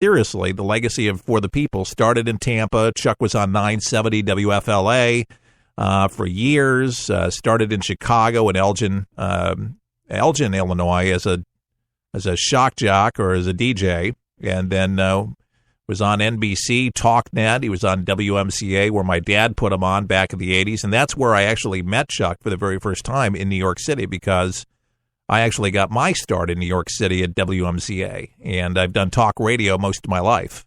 seriously the legacy of For the People. Started in Tampa. Chuck was on 970 WFLA for years. Started in Chicago and Elgin, Illinois, as a shock jock or as a DJ, and then was on NBC, TalkNet. He was on WMCA, where my dad put him on back in the 80s, and that's where I actually met Chuck for the very first time in New York City, because I actually got my start in New York City at WMCA, and I've done talk radio most of my life.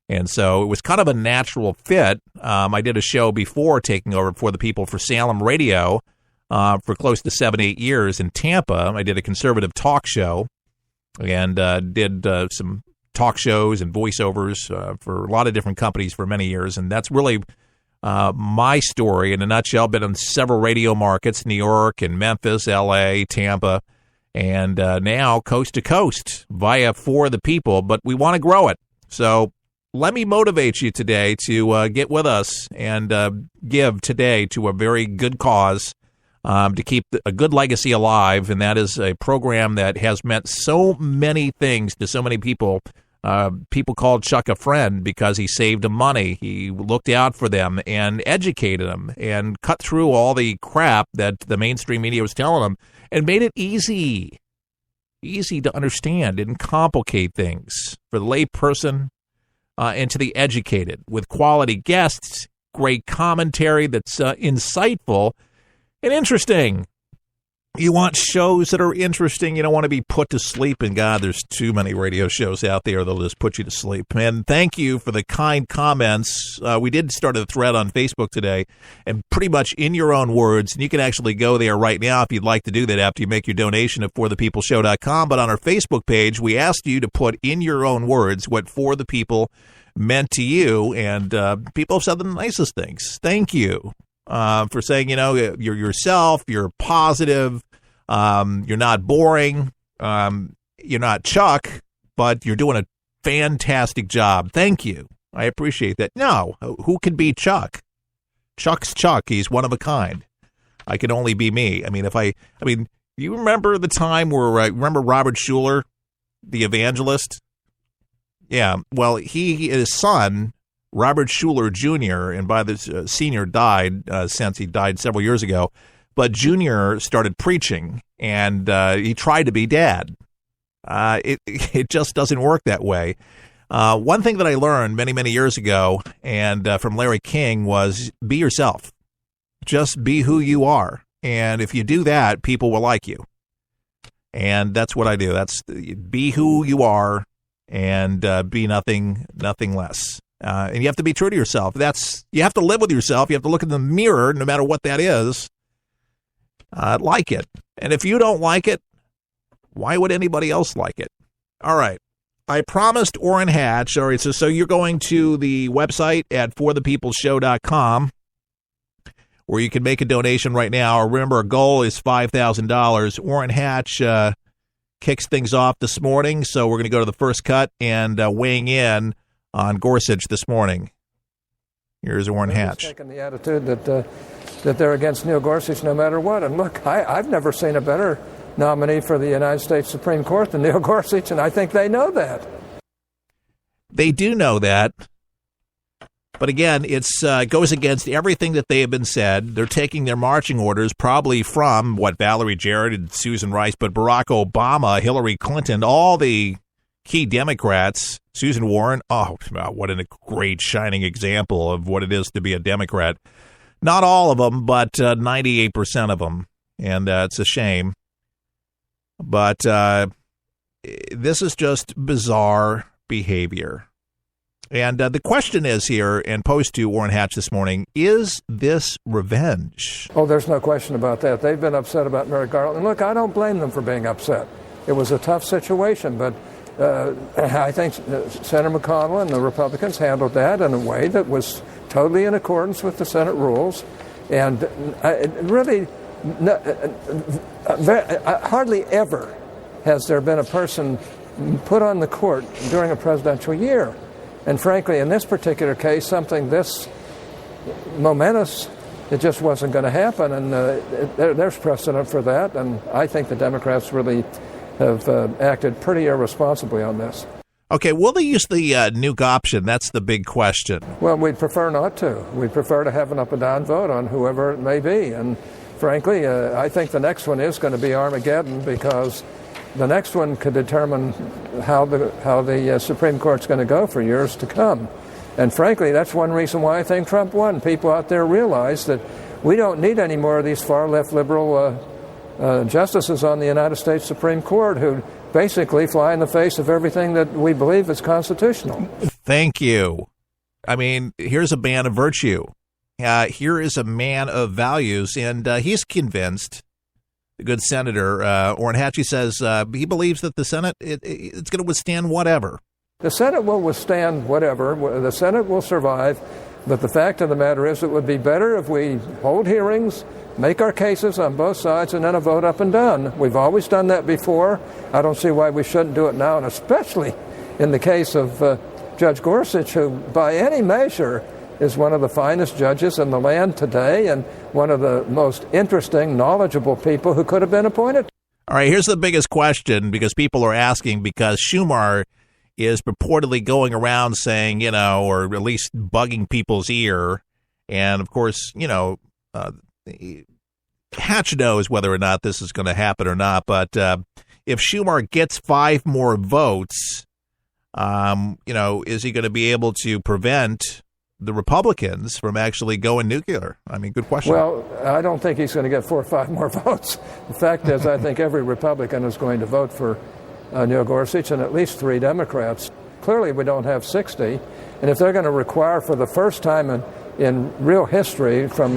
And so it was kind of a natural fit. I did a show before taking over For the People for Salem Radio for close to 7-8 years in Tampa. I did a conservative talk show and did some talk shows and voiceovers for a lot of different companies for many years. And that's really my story in a nutshell. Been in several radio markets, New York and Memphis, L.A., Tampa, and now coast to coast via For the People. But we want to grow it. So let me motivate you today to get with us and give today to a very good cause to keep a good legacy alive, and that is a program that has meant so many things to so many people. People called Chuck a friend because he saved them money. He looked out for them and educated them and cut through all the crap that the mainstream media was telling them and made it easy to understand, didn't complicate things for the lay person and to the educated, with quality guests, great commentary that's insightful and interesting. You want shows that are interesting. You don't want to be put to sleep. And God, there's too many radio shows out there that'll just put you to sleep. And thank you for the kind comments. We did start a thread on Facebook today, and pretty much in your own words, and you can actually go there right now if you'd like to do that after you make your donation at forthepeopleshow.com. But on our Facebook page, we asked you to put in your own words what For the People meant to you, and people have said the nicest things. Thank you. For saying, you're yourself, you're positive, you're not boring, you're not Chuck, but you're doing a fantastic job. Thank you. I appreciate that. No, who can be Chuck? Chuck's Chuck. He's one of a kind. I can only be me. You remember the time where, remember Robert Schuller, the evangelist? Yeah, well, his son, Robert Schuller Jr., and by this senior died since he died several years ago, but Junior started preaching, and he tried to be dad. It just doesn't work that way. One thing that I learned many, many years ago, and from Larry King, was be yourself. Just be who you are, and if you do that, people will like you. And that's what I do. That's be who you are, and be nothing less. And you have to be true to yourself. You have to live with yourself. You have to look in the mirror, no matter what that is. Like it. And if you don't like it, why would anybody else like it? All right. I promised Orrin Hatch. All right. So you're going to the website at forthepeopleshow.com, where you can make a donation right now. Remember, our goal is $5,000. Orrin Hatch kicks things off this morning. So we're going to go to the first cut and weighing in on Gorsuch this morning. Here's Orrin Hatch. Taking the attitude that they're against Neil Gorsuch no matter what. And look, I've never seen a better nominee for the United States Supreme Court than Neil Gorsuch, and I think they know that. They do know that. But again, it goes against everything that they have been said. They're taking their marching orders probably from, Valerie Jarrett and Susan Rice, but Barack Obama, Hillary Clinton, all the key Democrats, Susan Warren, what a great shining example of what it is to be a Democrat. Not all of them, but 98% of them, and it's a shame. But this is just bizarre behavior. And the question is here, and posed to Orrin Hatch this morning, is this revenge? Oh, there's no question about that. They've been upset about Merrick Garland. And look, I don't blame them for being upset. It was a tough situation, but I think Senator McConnell and the Republicans handled that in a way that was totally in accordance with the Senate rules. And really, hardly ever has there been a person put on the court during a presidential year. And frankly, in this particular case, something this momentous, it just wasn't going to happen. And there's precedent for that. And I think the Democrats really have acted pretty irresponsibly on this. Okay, will they use the nuke option? That's the big question. Well, we'd prefer not to. We'd prefer to have an up and down vote on whoever it may be. And frankly, I think the next one is going to be Armageddon, because the next one could determine how the Supreme Court's going to go for years to come. And frankly, that's one reason why I think Trump won. People out there realize that we don't need any more of these far-left liberal justices on the United States Supreme Court who basically fly in the face of everything that we believe is constitutional. Thank you. I mean, here's a man of virtue. Here is a man of values, and he's convinced, the good Senator Orrin Hatchie says he believes that the Senate, it's going to withstand whatever. The Senate will withstand whatever. The Senate will survive. But the fact of the matter is, it would be better if we hold hearings, make our cases on both sides, and then a vote up and down. We've always done that before. I don't see why we shouldn't do it now, and especially in the case of Judge Gorsuch, who by any measure is one of the finest judges in the land today and one of the most interesting, knowledgeable people who could have been appointed. All right, here's the biggest question, because people are asking, because Schumer is purportedly going around saying, or at least bugging people's ear. And, of course, Hatch knows whether or not this is going to happen or not. But if Schumer gets 5 more votes, is he going to be able to prevent the Republicans from actually going nuclear? I mean, good question. Well, I don't think he's going to get 4 or 5 more votes. The fact is, I think every Republican is going to vote for Neil Gorsuch, and at least 3 Democrats. Clearly, we don't have 60, and if they're going to require for the first time in real history they're going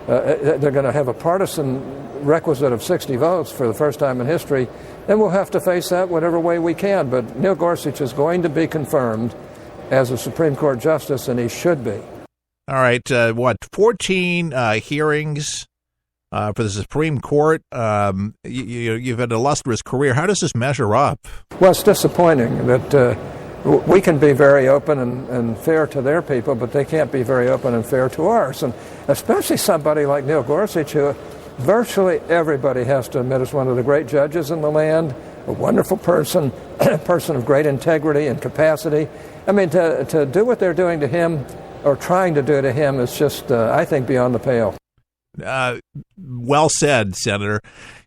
to have a partisan requisite of 60 votes for the first time in history, then we'll have to face that whatever way we can. But Neil Gorsuch is going to be confirmed as a Supreme Court justice, and he should be. All right, 14 hearings for the Supreme Court. You've had an illustrious career. How does this measure up? Well, it's disappointing that we can be very open and fair to their people, but they can't be very open and fair to ours. And especially somebody like Neil Gorsuch, who virtually everybody has to admit is one of the great judges in the land, a wonderful person, a person of great integrity and capacity. I mean, to do what they're doing to him, or trying to do to him, is just, I think, beyond the pale. Well said, Senator.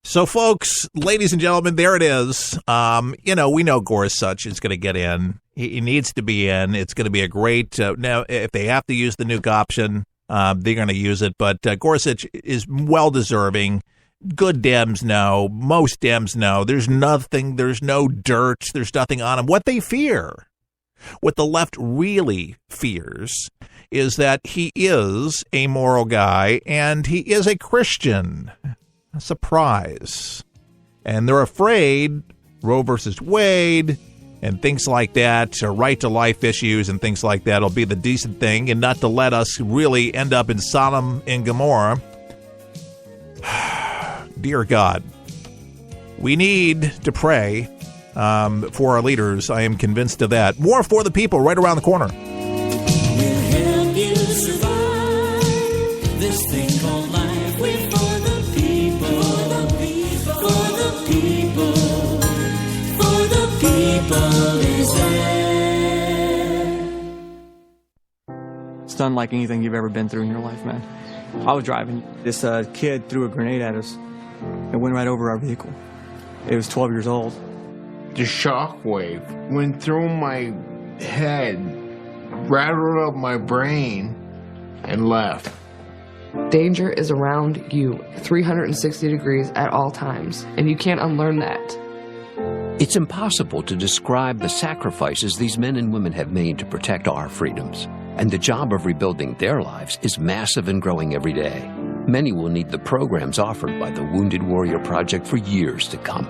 So, folks, ladies and gentlemen, there it is. We know Gorsuch is going to get in. He needs to be in. It's going to be a great now, if they have to use the nuke option, they're going to use it. But Gorsuch is well-deserving. Good Dems know. Most Dems know. There's nothing. There's no dirt. There's nothing on him. What they fear, what the left really fears, is that he is a moral guy and he is a Christian. A surprise. And they're afraid Roe versus Wade and things like that, or right to life issues and things like that, will be the decent thing, and not to let us really end up in Sodom and Gomorrah. Dear God, we need to pray for our leaders. I am convinced of that. More For the People right around the corner. We'll help you survive this thing called life. We're for the people, for the people, for the people is there. It's unlike anything you've ever been through in your life, man. I was driving. This kid threw a grenade at us and went right over our vehicle. It was 12 years old. The shockwave went through my head, rattled up my brain, and left. Danger is around you 360 degrees at all times, and you can't unlearn that. It's impossible to describe the sacrifices these men and women have made to protect our freedoms. And the job of rebuilding their lives is massive and growing every day. Many will need the programs offered by the Wounded Warrior Project for years to come.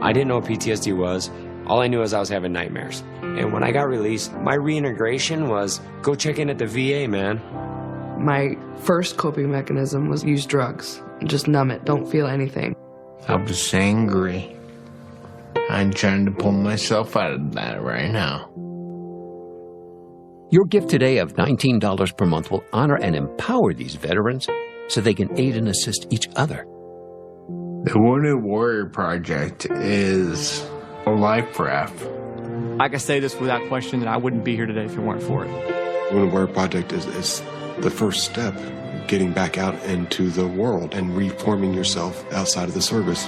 I didn't know what PTSD was. All I knew was I was having nightmares. And when I got released, my reintegration was go check in at the VA, man. My first coping mechanism was use drugs. Just numb it, don't feel anything. I was angry. I'm trying to pull myself out of that right now. Your gift today of $19 per month will honor and empower these veterans so they can aid and assist each other. The Wounded Warrior Project is a life raft. I can say this without question that I wouldn't be here today if it weren't for it. Women Wear Project is the first step, getting back out into the world and reforming yourself outside of the service.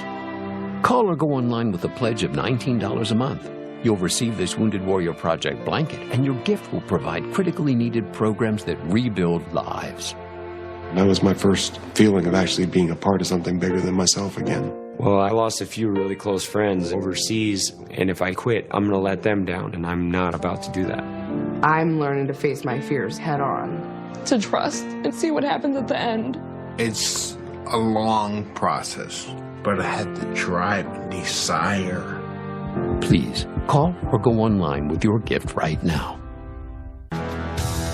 Call or go online with a pledge of $19 a month. You'll receive this Wounded Warrior Project blanket, and your gift will provide critically needed programs that rebuild lives. That was my first feeling of actually being a part of something bigger than myself again. Well, I lost a few really close friends overseas, and if I quit, I'm going to let them down, and I'm not about to do that. I'm learning to face my fears head on. To trust and see what happens at the end. It's a long process, but I had the drive and desire. Please call or go online with your gift right now.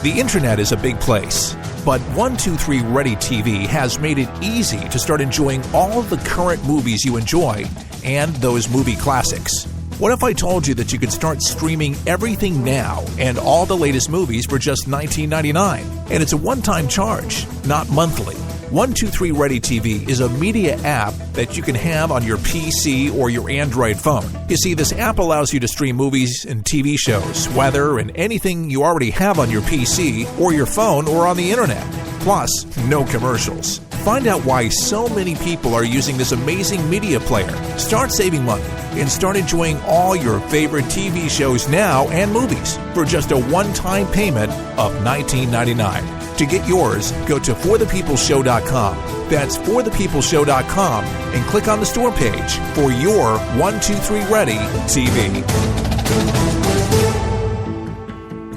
The internet is a big place, but 123 Ready TV has made it easy to start enjoying all of the current movies you enjoy and those movie classics. What if I told you that you could start streaming everything now and all the latest movies for just $19.99? And it's a one-time charge, not monthly. 123 Ready TV is a media app that you can have on your PC or your Android phone. You see, this app allows you to stream movies and TV shows, weather, and anything you already have on your PC or your phone or on the internet. Plus, no commercials. Find out why so many people are using this amazing media player. Start saving money and start enjoying all your favorite TV shows now and movies for just a one-time payment of $19.99. To get yours, go to forthepeopleshow.com. That's forthepeopleshow.com and click on the store page for your 123 Ready TV.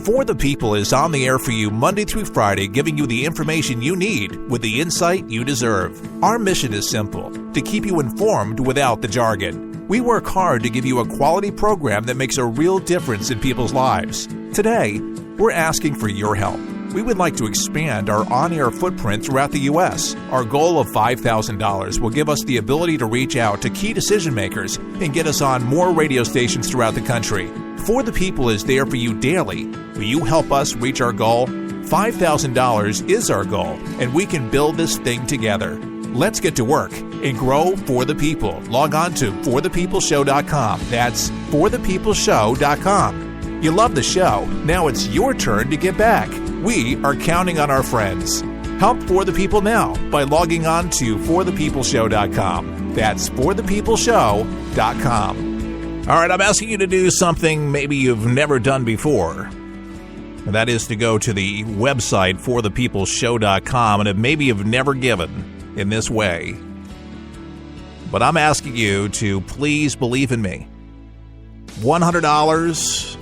For the People is on the air for you Monday through Friday, giving you the information you need with the insight you deserve. Our mission is simple: to keep you informed without the jargon. We work hard to give you a quality program that makes a real difference in people's lives. Today, we're asking for your help. We would like to expand our on-air footprint throughout the U.S. Our goal of $5,000 will give us the ability to reach out to key decision makers and get us on more radio stations throughout the country. For the People is there for you daily. Will you help us reach our goal? $5,000 is our goal, and we can build this thing together. Let's get to work and grow For the People. Log on to forthepeopleshow.com. That's forthepeopleshow.com. You love the show. Now it's your turn to give back. We are counting on our friends. Help For the People now by logging on to forthepeopleshow.com. That's forthepeopleshow.com. All right, I'm asking you to do something maybe you've never done before. And that is to go to the website forthepeopleshow.com, and maybe you've never given in this way. But I'm asking you to please believe in me. $100,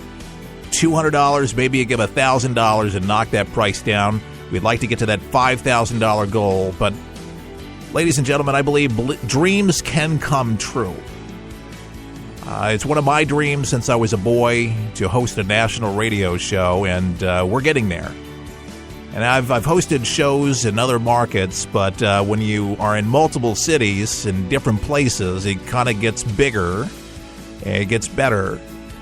$200, maybe you give $1,000 and knock that price down. We'd like to get to that $5,000 goal, but ladies and gentlemen, I believe dreams can come true. It's one of my dreams since I was a boy to host a national radio show, and we're getting there. And I've hosted shows in other markets, but when you are in multiple cities in different places, it kind of gets bigger and it gets better.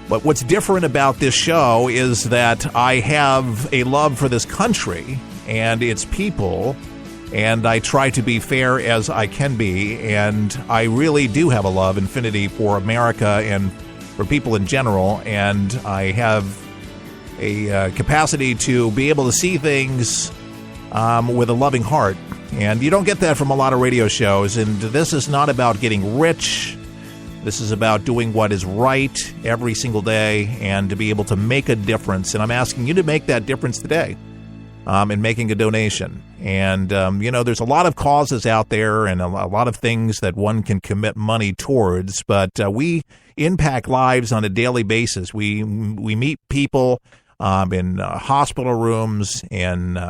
But what's different about this show is that I have a love for this country and its people, and I try to be fair as I can be, and I really do have a love, infinity for America and for people in general, and I have a capacity to be able to see things with a loving heart. And you don't get that from a lot of radio shows, and this is not about getting rich. This is about doing what is right every single day and to be able to make a difference. And I'm asking you to make that difference today in making a donation. And, there's a lot of causes out there and a lot of things that one can commit money towards, but we impact lives on a daily basis. We meet people in hospital rooms, in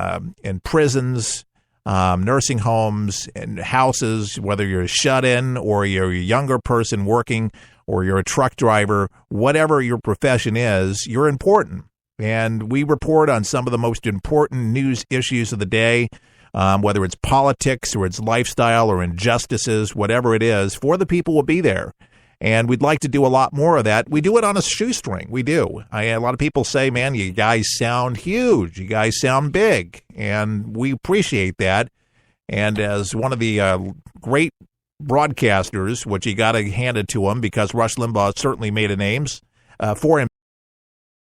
prisons, nursing homes, and houses, whether you're shut in or you're a younger person working or you're a truck driver, whatever your profession is, you're important. And we report on some of the most important news issues of the day, whether it's politics or it's lifestyle or injustices, whatever it is. For the People will be there. And we'd like to do a lot more of that. We do it on a shoestring. We do. A lot of people say, man, you guys sound huge. You guys sound big. And we appreciate that. And as one of the great broadcasters, which you got to hand it to him because Rush Limbaugh certainly made a name for him.